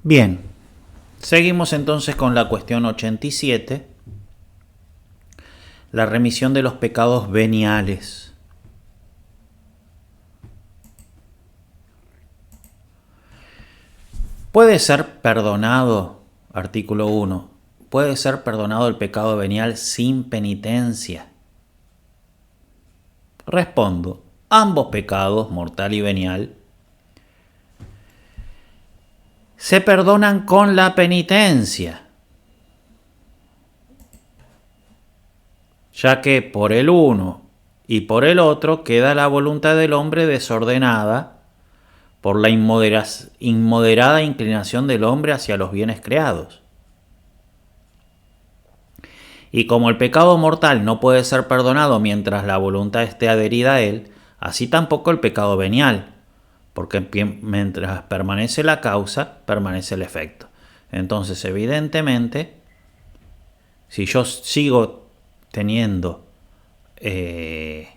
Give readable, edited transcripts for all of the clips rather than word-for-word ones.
Bien, seguimos entonces con la cuestión 87, la remisión de los pecados veniales. Puede ser perdonado, artículo 1, puede ser perdonado el pecado venial sin penitencia. Respondo, ambos pecados, mortal y venial, se perdonan con la penitencia, ya que por el uno y por el otro queda la voluntad del hombre desordenada por la inmoderada inclinación del hombre hacia los bienes creados. Y como el pecado mortal no puede ser perdonado mientras la voluntad esté adherida a él, así tampoco el pecado venial, porque mientras permanece la causa, permanece el efecto. Entonces, evidentemente, si yo sigo teniendo en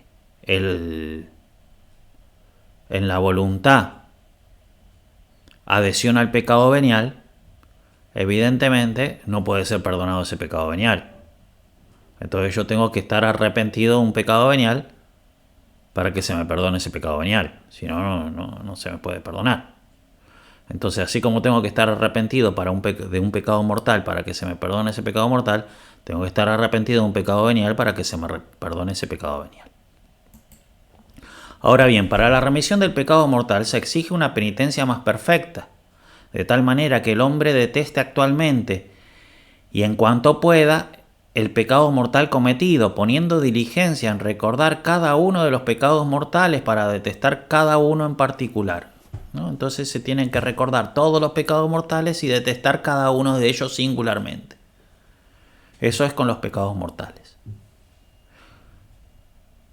la voluntad adhesión al pecado venial, evidentemente no puede ser perdonado ese pecado venial. Entonces yo tengo que estar arrepentido de un pecado venial para que se me perdone ese pecado venial. Si no, no se me puede perdonar. Entonces, así como tengo que estar arrepentido de un pecado mortal para que se me perdone ese pecado mortal, tengo que estar arrepentido de un pecado venial para que se me perdone ese pecado venial. Ahora bien, para la remisión del pecado mortal se exige una penitencia más perfecta, de tal manera que el hombre deteste actualmente y en cuanto pueda el pecado mortal cometido, poniendo diligencia en recordar cada uno de los pecados mortales para detestar cada uno en particular, ¿no? Entonces se tienen que recordar todos los pecados mortales y detestar cada uno de ellos singularmente. Eso es con los pecados mortales.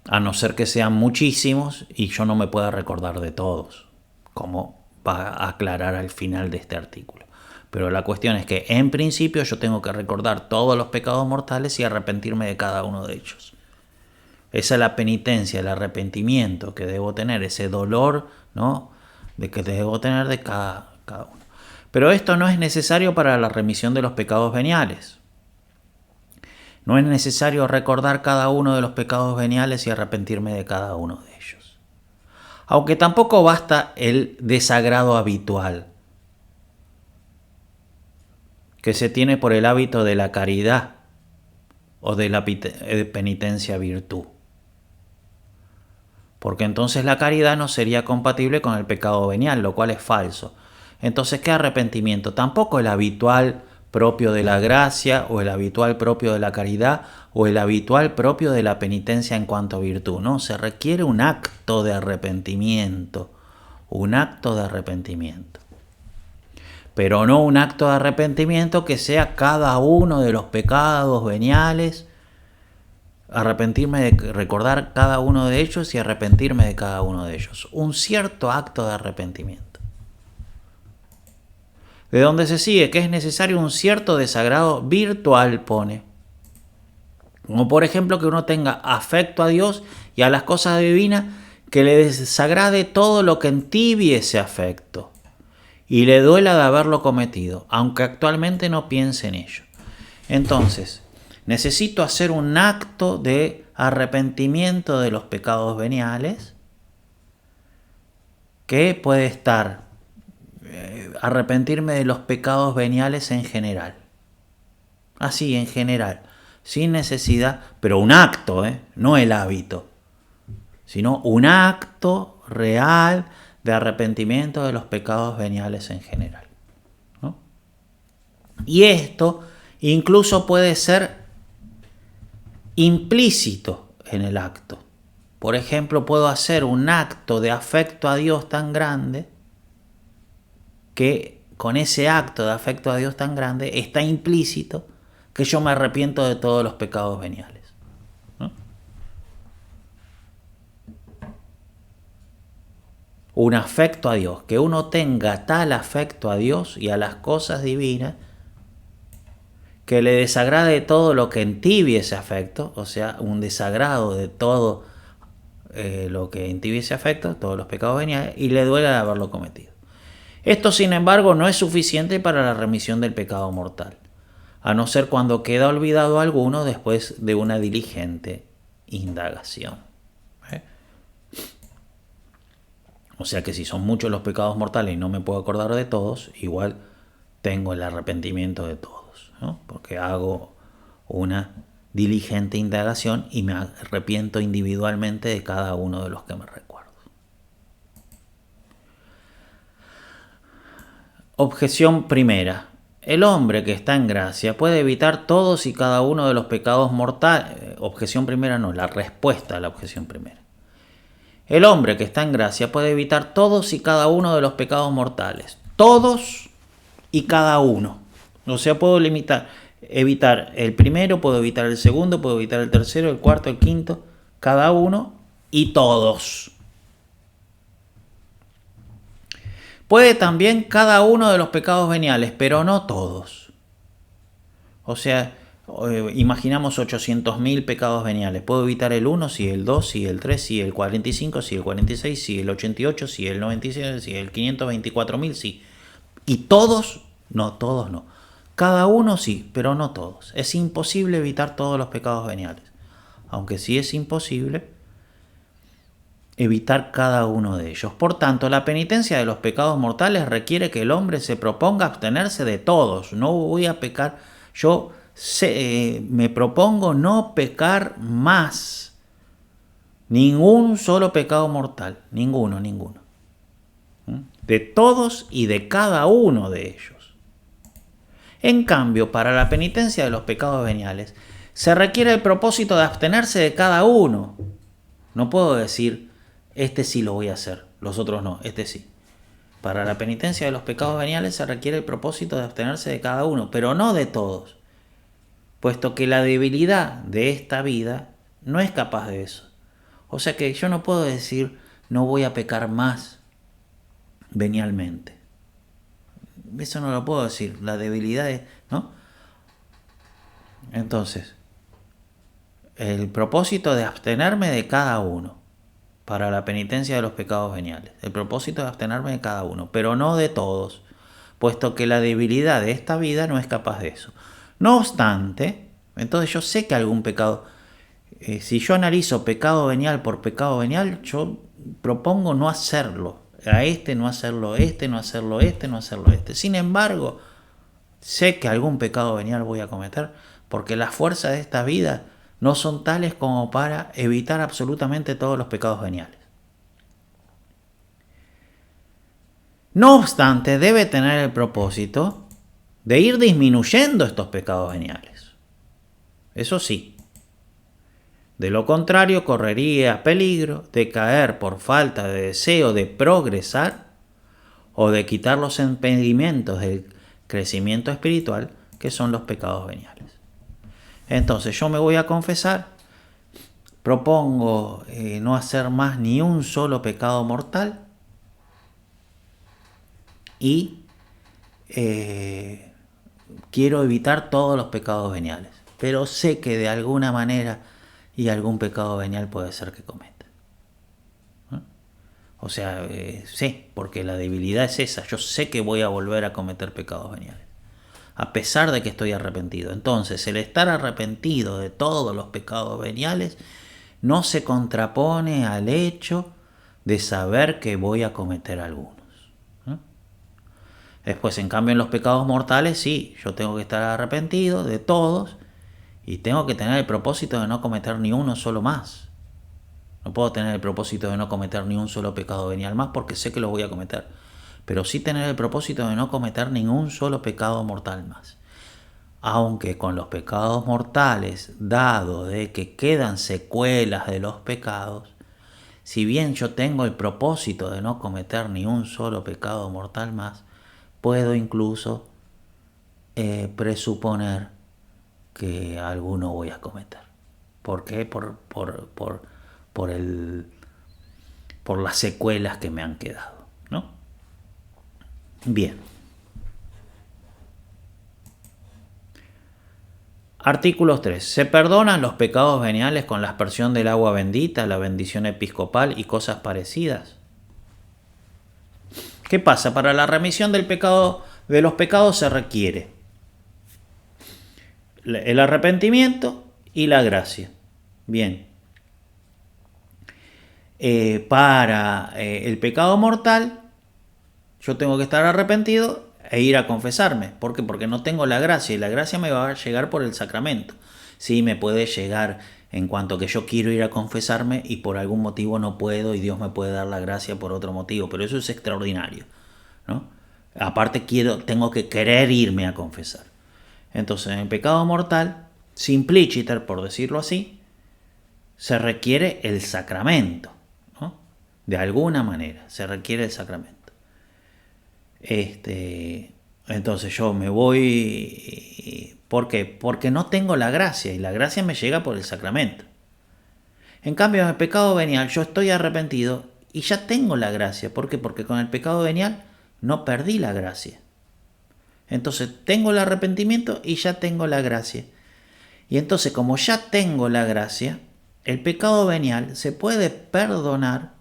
A no ser que sean muchísimos y yo no me pueda recordar de todos, como va a aclarar al final de este artículo. Pero la cuestión es que en principio yo tengo que recordar todos los pecados mortales y arrepentirme de cada uno de ellos. Esa es la penitencia, el arrepentimiento que debo tener, ese dolor, ¿no?, de que debo tener de cada uno. Pero esto no es necesario para la remisión de los pecados veniales. No es necesario recordar cada uno de los pecados veniales y arrepentirme de cada uno de ellos. Aunque tampoco basta el desagrado habitual que se tiene por el hábito de la caridad o de la penitencia virtud. Porque entonces la caridad no sería compatible con el pecado venial, lo cual es falso. Entonces, ¿qué arrepentimiento? Tampoco el habitual propio de la gracia o el habitual propio de la caridad o el habitual propio de la penitencia en cuanto a virtud, ¿no? Se requiere un acto de arrepentimiento, pero no un acto de arrepentimiento que sea cada uno de los pecados veniales, arrepentirme de recordar cada uno de ellos y arrepentirme de cada uno de ellos. Un cierto acto de arrepentimiento. De donde se sigue que es necesario un cierto desagrado virtual, pone. Como por ejemplo que uno tenga afecto a Dios y a las cosas divinas, que le desagrade todo lo que entibie ese afecto y le duela de haberlo cometido, aunque actualmente no piense en ello. Entonces, necesito hacer un acto de arrepentimiento de los pecados veniales, que puede estar arrepentirme de los pecados veniales en general. Así, en general, sin necesidad, pero un acto, no el hábito, sino un acto real de arrepentimiento de los pecados veniales en general, ¿no? Y esto incluso puede ser implícito en el acto. Por ejemplo, puedo hacer un acto de afecto a Dios tan grande que con ese acto de afecto a Dios tan grande está implícito que yo me arrepiento de todos los pecados veniales, ¿no? Un afecto a Dios, que uno tenga tal afecto a Dios y a las cosas divinas que le desagrade todo lo que entibie ese afecto, o sea, un desagrado de todo lo que entibie ese afecto, todos los pecados veniales, y le duele haberlo cometido. Esto, sin embargo, no es suficiente para la remisión del pecado mortal, a no ser cuando queda olvidado alguno después de una diligente indagación. O sea que si son muchos los pecados mortales y no me puedo acordar de todos, igual tengo el arrepentimiento de todos, ¿no? Porque hago una diligente indagación y me arrepiento individualmente de cada uno de los que me recuerdo. Objeción primera. El hombre que está en gracia puede evitar todos y cada uno de los pecados mortales. Objeción primera no, la respuesta a la objeción primera. El hombre que está en gracia puede evitar todos y cada uno de los pecados mortales. Todos y cada uno. O sea, puedo evitar el primero, puedo evitar el segundo, puedo evitar el tercero, el cuarto, el quinto, cada uno y todos. Puede también cada uno de los pecados veniales, pero no todos. O sea, imaginamos 800.000 pecados veniales. Puedo evitar el 1, si el 2, si el 3, si el 45, si el 46, si el 88, si el 97, si el 524.000, sí. Y todos, no. Cada uno sí, pero no todos. Es imposible evitar todos los pecados veniales. Aunque sí es imposible evitar cada uno de ellos. Por tanto, la penitencia de los pecados mortales requiere que el hombre se proponga abstenerse de todos. No voy a pecar. Yo me propongo no pecar más. Ningún solo pecado mortal. Ninguno. De todos y de cada uno de ellos. En cambio, para la penitencia de los pecados veniales, se requiere el propósito de abstenerse de cada uno. No puedo decir, este sí lo voy a hacer, los otros no, este sí. Para la penitencia de los pecados veniales se requiere el propósito de abstenerse de cada uno, pero no de todos, puesto que la debilidad de esta vida no es capaz de eso. O sea que yo no puedo decir, no voy a pecar más venialmente. Eso no lo puedo decir, la debilidad es, ¿no? Entonces, el propósito de abstenerme de cada uno para la penitencia de los pecados veniales. El propósito de abstenerme de cada uno, pero no de todos, puesto que la debilidad de esta vida no es capaz de eso. No obstante, entonces yo sé que algún pecado, si yo analizo pecado venial por pecado venial, yo propongo no hacerlo. A este no hacerlo, este no hacerlo, este no hacerlo, este. Sin embargo, sé que algún pecado venial voy a cometer, porque las fuerzas de esta vida no son tales como para evitar absolutamente todos los pecados veniales. No obstante, debe tener el propósito de ir disminuyendo estos pecados veniales. Eso sí. De lo contrario, correría peligro de caer por falta de deseo de progresar o de quitar los impedimentos del crecimiento espiritual, que son los pecados veniales. Entonces yo me voy a confesar, propongo no hacer más ni un solo pecado mortal y quiero evitar todos los pecados veniales, pero sé que de alguna manera y algún pecado venial puede ser que cometa. O sea, sé, porque la debilidad es esa, yo sé que voy a volver a cometer pecados veniales, a pesar de que estoy arrepentido. Entonces, el estar arrepentido de todos los pecados veniales no se contrapone al hecho de saber que voy a cometer algunos. Después, en cambio, en los pecados mortales, sí, yo tengo que estar arrepentido de todos y tengo que tener el propósito de no cometer ni uno solo más. No puedo tener el propósito de no cometer ni un solo pecado venial más porque sé que lo voy a cometer. Pero sí tener el propósito de no cometer ningún solo pecado mortal más. Aunque con los pecados mortales, dado de que quedan secuelas de los pecados, si bien yo tengo el propósito de no cometer ni un solo pecado mortal más, puedo incluso presuponer que alguno voy a cometer. ¿Por qué? Por las secuelas que me han quedado, ¿no? Bien. Artículo 3. Se perdonan los pecados veniales con la aspersión del agua bendita, la bendición episcopal y cosas parecidas. ¿Qué pasa? Para la remisión del pecado, de los pecados se requiere el arrepentimiento y la gracia. Bien. Para el pecado mortal, yo tengo que estar arrepentido e ir a confesarme. ¿Por qué? Porque no tengo la gracia y la gracia me va a llegar por el sacramento. Sí, me puede llegar en cuanto que yo quiero ir a confesarme y por algún motivo no puedo y Dios me puede dar la gracia por otro motivo, pero eso es extraordinario, ¿no? Aparte tengo que querer irme a confesar. Entonces, en el pecado mortal, simpliciter, por decirlo así, se requiere el sacramento, ¿no? De alguna manera se requiere el sacramento. Entonces yo me voy. ¿Por qué? Porque no tengo la gracia y la gracia me llega por el sacramento. En cambio, en el pecado venial yo estoy arrepentido y ya tengo la gracia. ¿Por qué? Porque con el pecado venial no perdí la gracia. Entonces tengo el arrepentimiento y ya tengo la gracia. Y entonces, como ya tengo la gracia, el pecado venial se puede perdonar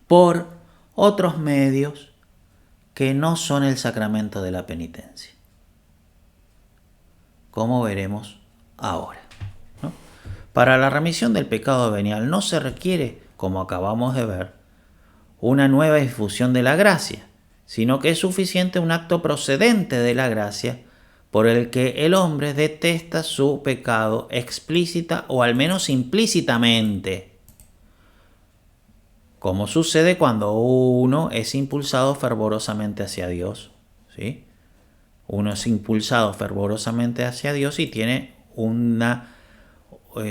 por otros medios que no son el sacramento de la penitencia, como veremos ahora, ¿no? Para la remisión del pecado venial no se requiere, como acabamos de ver, una nueva difusión de la gracia, sino que es suficiente un acto procedente de la gracia por el que el hombre detesta su pecado explícita o al menos implícitamente, como sucede cuando uno es impulsado fervorosamente hacia Dios, ¿sí? Uno es impulsado fervorosamente hacia Dios y tiene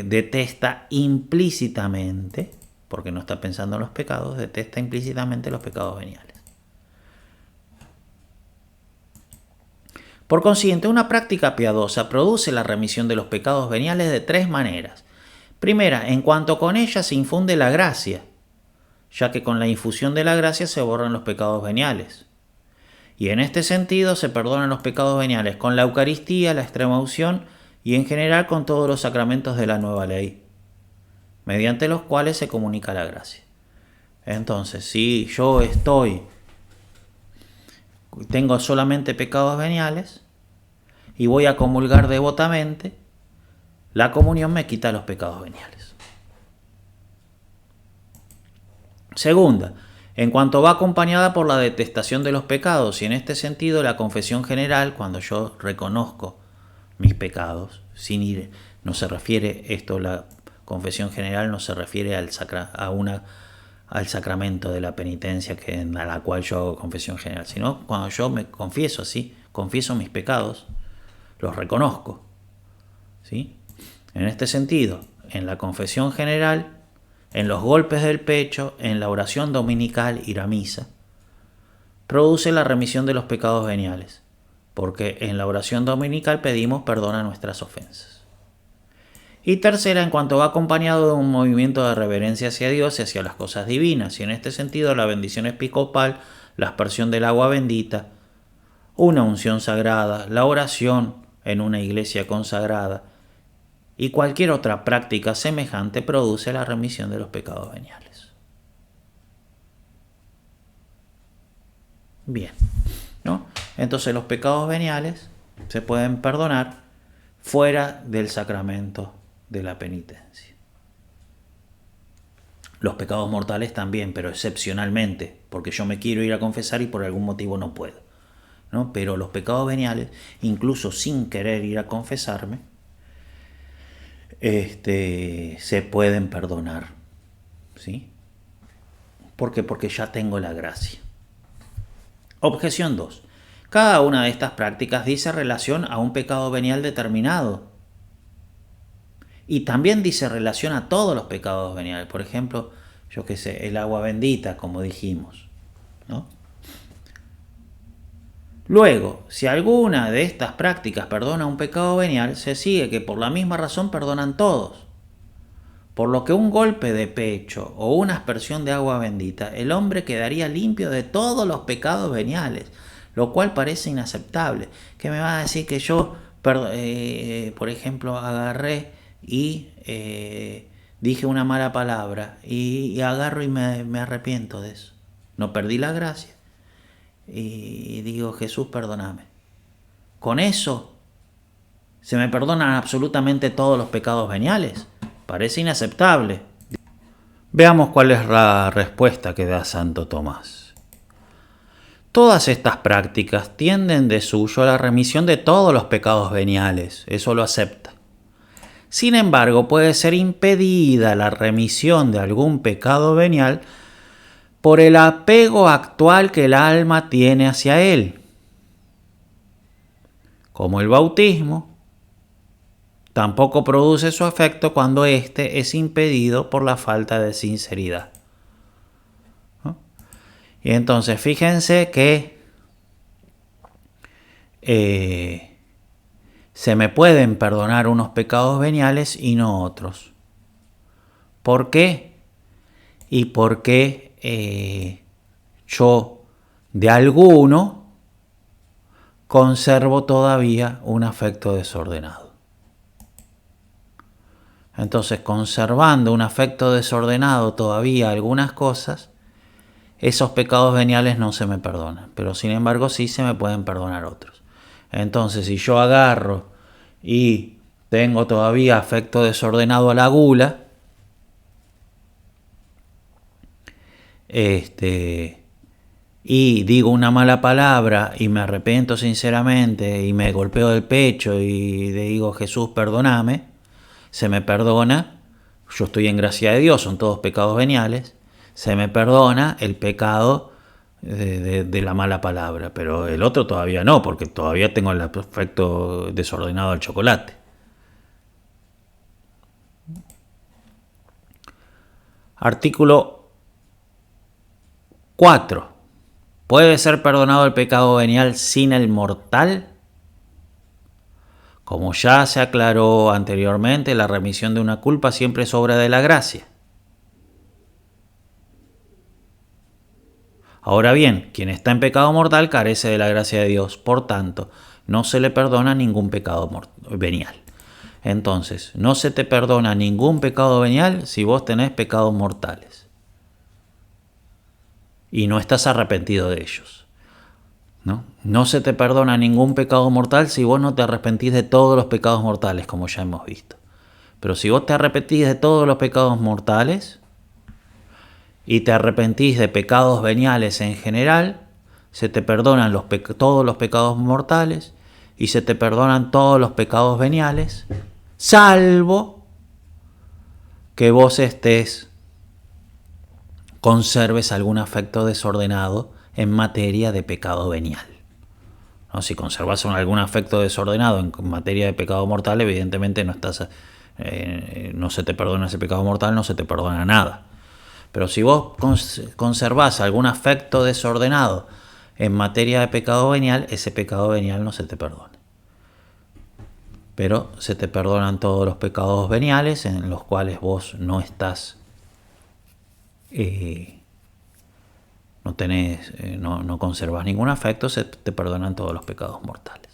detesta implícitamente, porque no está pensando en los pecados, detesta implícitamente los pecados veniales. Por consiguiente, una práctica piadosa produce la remisión de los pecados veniales de tres maneras. Primera, en cuanto con ella se infunde la gracia, ya que con la infusión de la gracia se borran los pecados veniales. Y en este sentido se perdonan los pecados veniales con la Eucaristía, la extrema unción y en general con todos los sacramentos de la nueva ley, mediante los cuales se comunica la gracia. Entonces, si yo tengo solamente pecados veniales y voy a comulgar devotamente, la comunión me quita los pecados veniales. Segunda, en cuanto va acompañada por la detestación de los pecados, y en este sentido la confesión general, cuando yo reconozco mis pecados, no se refiere la confesión general no se refiere al sacramento de la penitencia a la cual yo hago confesión general, sino cuando yo me confieso así, confieso mis pecados, los reconozco, ¿sí? En este sentido, en la confesión general, en los golpes del pecho, en la oración dominical y la misa, produce la remisión de los pecados veniales, porque en la oración dominical pedimos perdón a nuestras ofensas. Y tercera, en cuanto va acompañado de un movimiento de reverencia hacia Dios y hacia las cosas divinas, y en este sentido la bendición episcopal, la aspersión del agua bendita, una unción sagrada, la oración en una iglesia consagrada y cualquier otra práctica semejante produce la remisión de los pecados veniales. Bien, ¿no? Entonces los pecados veniales se pueden perdonar fuera del sacramento de la penitencia. Los pecados mortales también, pero excepcionalmente, porque yo me quiero ir a confesar y por algún motivo no puedo, ¿no? Pero los pecados veniales, incluso sin querer ir a confesarme, se pueden perdonar, ¿sí? ¿Por qué? Porque ya tengo la gracia. Objeción 2. Cada una de estas prácticas dice relación a un pecado venial determinado. Y también dice relación a todos los pecados veniales. Por ejemplo, yo qué sé, el agua bendita, como dijimos, ¿no? Luego, si alguna de estas prácticas perdona un pecado venial, se sigue que por la misma razón perdonan todos. Por lo que un golpe de pecho o una aspersión de agua bendita, el hombre quedaría limpio de todos los pecados veniales, lo cual parece inaceptable. ¿Qué me va a decir que yo, por ejemplo, agarré y dije una mala palabra y agarro y me arrepiento de eso? no perdí la gracia. Y digo, Jesús, perdóname. Con eso se me perdonan absolutamente todos los pecados veniales. Parece inaceptable. Veamos cuál es la respuesta que da Santo Tomás. Todas estas prácticas tienden de suyo a la remisión de todos los pecados veniales. Eso lo acepta. Sin embargo, puede ser impedida la remisión de algún pecado venial por el apego actual que el alma tiene hacia él, como el bautismo. Tampoco produce su efecto cuando éste es impedido por la falta de sinceridad. ¿No? Y entonces fíjense que se me pueden perdonar unos pecados veniales y no otros. ¿Por qué? Y porque yo de alguno conservo todavía un afecto desordenado. Entonces, conservando un afecto desordenado todavía algunas cosas, esos pecados veniales no se me perdonan, pero sin embargo sí se me pueden perdonar otros. Entonces, si yo agarro y tengo todavía afecto desordenado a la gula, y digo una mala palabra y me arrepiento sinceramente y me golpeo el pecho y le digo, Jesús, perdóname, se me perdona, yo estoy en gracia de Dios, son todos pecados veniales, se me perdona el pecado de la mala palabra, pero el otro todavía no, porque todavía tengo el afecto desordenado al chocolate. Artículo 4. ¿Puede ser perdonado el pecado venial sin el mortal? Como ya se aclaró anteriormente, la remisión de una culpa siempre es obra de la gracia. Ahora bien, quien está en pecado mortal carece de la gracia de Dios, por tanto, no se le perdona ningún pecado venial. Entonces, no se te perdona ningún pecado venial si vos tenés pecados mortales y no estás arrepentido de ellos. No se te perdona ningún pecado mortal si vos no te arrepentís de todos los pecados mortales, como ya hemos visto. Pero si vos te arrepentís de todos los pecados mortales y te arrepentís de pecados veniales en general, se te perdonan todos los pecados mortales y se te perdonan todos los pecados veniales, salvo que vos conserves algún afecto desordenado en materia de pecado venial. ¿No? Si conservas algún afecto desordenado en materia de pecado mortal, evidentemente no se te perdona ese pecado mortal, no se te perdona nada. Pero si vos conservás algún afecto desordenado en materia de pecado venial, ese pecado venial no se te perdona. Pero se te perdonan todos los pecados veniales en los cuales vos no estás, no conservas ningún afecto, se te perdonan todos los pecados mortales.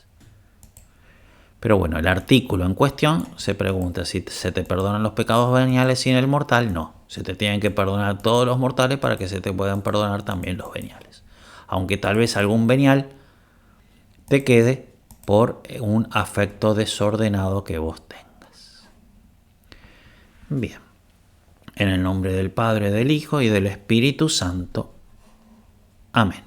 Pero bueno, el artículo en cuestión se pregunta si se te perdonan los pecados veniales sin el mortal. No, se te tienen que perdonar todos los mortales para que se te puedan perdonar también los veniales. Aunque tal vez algún venial te quede por un afecto desordenado que vos tengas. Bien, en el nombre del Padre, del Hijo y del Espíritu Santo. Amén.